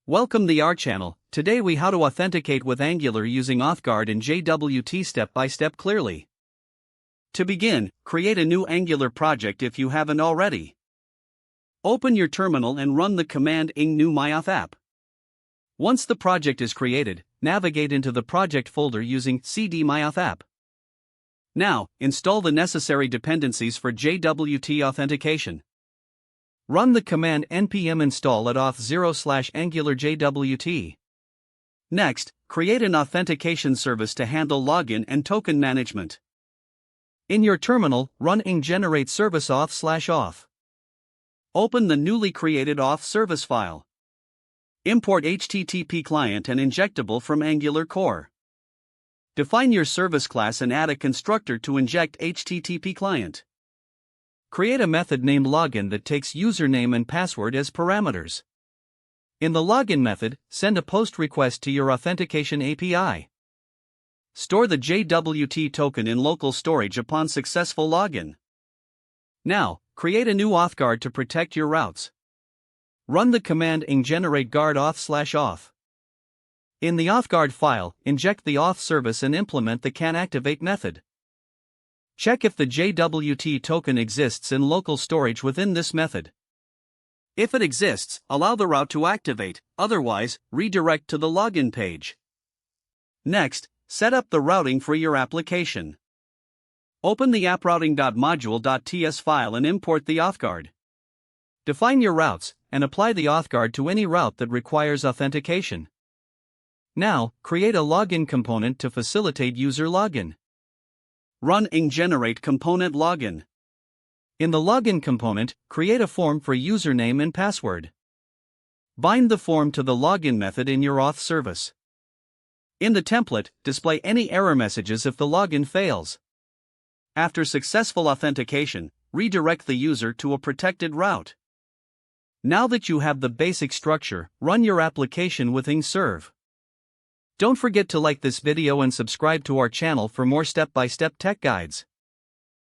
Welcome to our channel. Today we how to authenticate with Angular using AuthGuard and JWT step by step clearly. To begin, create a new Angular project if you haven't already. Open your terminal and run the command ing new myauth app. Once the project is created, navigate into the project folder using cd myauth app. Now, install the necessary dependencies for JWT authentication. Run the command npm install at auth0/AngularJWT. Next, create an authentication service to handle login and token management. In your terminal, run ing generate service auth/auth. Open the newly created auth service file. Import HTTP client and injectable from Angular core. Define your service class and add a constructor to inject HTTP client. Create a method named login that takes username and password as parameters. In the login method, send a post request to your authentication API. Store the JWT token in local storage upon successful login. Now, create a new AuthGuard to protect your routes. Run the command ing generate guard auth/auth. In the AuthGuard file, inject the auth service and implement the canActivate method. Check if the JWT token exists in local storage within this method. If it exists, allow the route to activate, otherwise, redirect to the login page. Next, set up the routing for your application. Open the approuting.module.ts file and import the AuthGuard. Define your routes, and apply the AuthGuard to any route that requires authentication. Now, create a login component to facilitate user login. Run ing generate component login. In the login component, create a form for username and password. Bind the form to the login method in your auth service. In the template, display any error messages if the login fails. After successful authentication, redirect the user to a protected route. Now that you have the basic structure, run your application with ing serve. Don't forget to like this video and subscribe to our channel for more step-by-step tech guides.